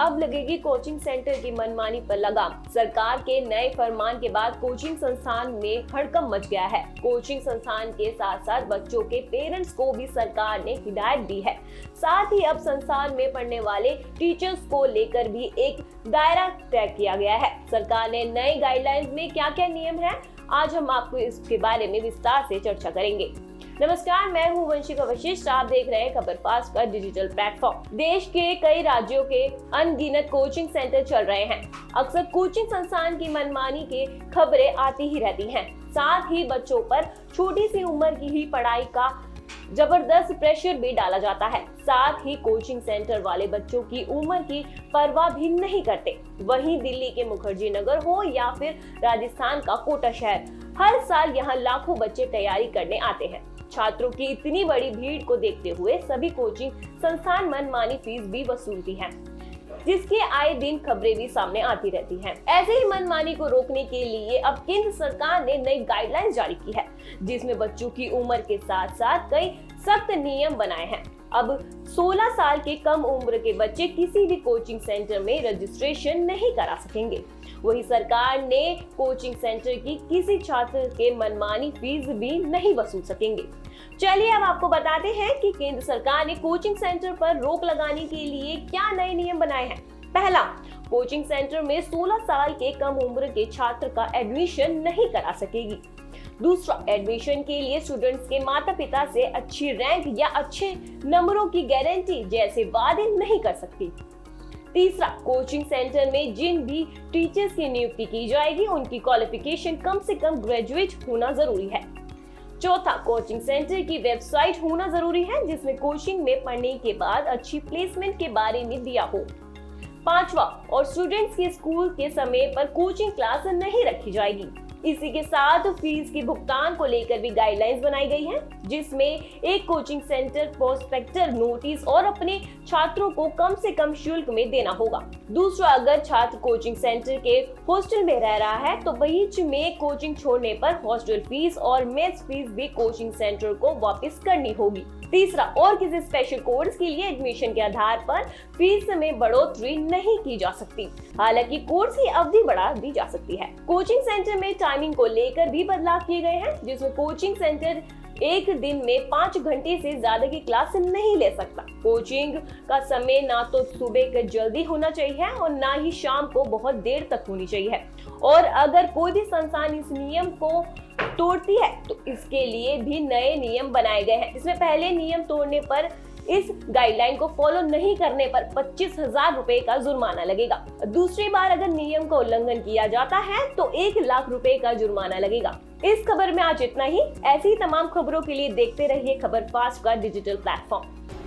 अब लगेगी coaching centre की मनमानी पर लगाम। सरकार के नए फरमान के बाद कोचिंग संस्थान में हड़कंप मच गया है। कोचिंग संस्थान के साथ साथ बच्चों के पेरेंट्स को भी सरकार ने हिदायत दी है। साथ ही अब संस्थान में पढ़ने वाले टीचर्स को लेकर भी एक दायरा तय किया गया है। सरकार ने नए गाइडलाइंस में क्या क्या नियम है, आज हम आपको इसके बारे में विस्तार से चर्चा करेंगे। नमस्कार, मैं हूं वंशिका वशिष्ठ। आप देख रहे हैं खबर फास्ट का डिजिटल प्लेटफॉर्म। देश के कई राज्यों के अनगिनत कोचिंग सेंटर चल रहे हैं। अक्सर कोचिंग संस्थान की मनमानी की खबरें आती ही रहती हैं। साथ ही बच्चों पर छोटी सी उम्र की ही पढ़ाई का जबरदस्त प्रेशर भी डाला जाता है। साथ ही कोचिंग सेंटर वाले बच्चों की उम्र की परवाह भी नहीं करते। वहीं दिल्ली के मुखर्जी नगर हो या फिर राजस्थान का कोटा शहर, हर साल यहाँ लाखों बच्चे तैयारी करने आते हैं। छात्रों की इतनी बड़ी भीड़ को देखते हुए सभी कोचिंग संस्थान मनमानी फीस भी वसूलती हैं, जिसकी आए दिन खबरें भी सामने आती रहती हैं। ऐसे ही मनमानी को रोकने के लिए अब केंद्र सरकार ने नई गाइडलाइंस जारी की है, जिसमें बच्चों की उम्र के साथ साथ कई सख्त नियम बनाए हैं। अब 16 साल के कम उम्र के बच्चे किसी भी कोचिंग सेंटर में रजिस्ट्रेशन नहीं करा सकेंगे। वही सरकार ने कोचिंग सेंटर की किसी छात्र के मनमानी फीस भी नहीं वसूल सकेंगे। चलिए अब आपको बताते हैं कि केंद्र सरकार ने कोचिंग सेंटर पर रोक लगाने के लिए क्या नए नियम बनाए हैं। पहला, कोचिंग सेंटर में 16 साल के कम उम्र के छात्र का एडमिशन नहीं करा सकेगी। दूसरा, एडमिशन के लिए स्टूडेंट्स के माता पिता से अच्छी रैंक या अच्छे नंबरों की गारंटी जैसे वादे नहीं कर सकती। तीसरा, कोचिंग सेंटर में जिन भी टीचर्स की नियुक्ति की जाएगी उनकी क्वालिफिकेशन कम से कम ग्रेजुएट होना जरूरी है। चौथा, कोचिंग सेंटर की वेबसाइट होना जरूरी है जिसमें कोचिंग में पढ़ने के बाद अच्छी प्लेसमेंट के बारे में दिया हो। पांचवा, और स्टूडेंट्स के स्कूल के समय पर कोचिंग क्लास नहीं रखी जाएगी। इसी के साथ फीस के भुगतान को लेकर भी गाइडलाइंस बनाई गई है, जिसमें एक कोचिंग सेंटर प्रोस्पेक्टर नोटिस और अपने छात्रों को कम से कम शुल्क में देना होगा। दूसरा, अगर छात्र कोचिंग सेंटर के हॉस्टल में रह रहा है तो बीच में कोचिंग छोड़ने पर हॉस्टल फीस और मेस फीस भी कोचिंग सेंटर को वापस करनी होगी। तीसरा, और किसी स्पेशल कोर्स के लिए एडमिशन के आधार पर फीस में बढ़ोतरी नहीं की जा सकती। हालांकि कोर्स की अवधि बढ़ा दी जा सकती है। कोचिंग सेंटर में टाइमिंग को लेकर भी बदलाव किए गए हैं, जिसमें कोचिंग सेंटर एक दिन में 5 घंटे से ज्यादा की क्लास नहीं ले सकता। कोचिंग का समय ना तो सुबह का जल्दी होना चाहिए और ना ही शाम को बहुत देर तक होनी चाहिए। और अगर कोई भी संस्थान इस नियम को तोड़ती है तो इसके लिए भी नए नियम बनाए गए हैं। इसमें पहले नियम तोड़ने पर, इस गाइडलाइन को फॉलो नहीं करने पर 25,000 रुपए का जुर्माना लगेगा। दूसरी बार अगर नियम का उल्लंघन किया जाता है तो 1 लाख रुपए का जुर्माना लगेगा। इस खबर में आज इतना ही। ऐसी ही तमाम खबरों के लिए देखते रहिए खबर फास्ट का डिजिटल प्लेटफॉर्म।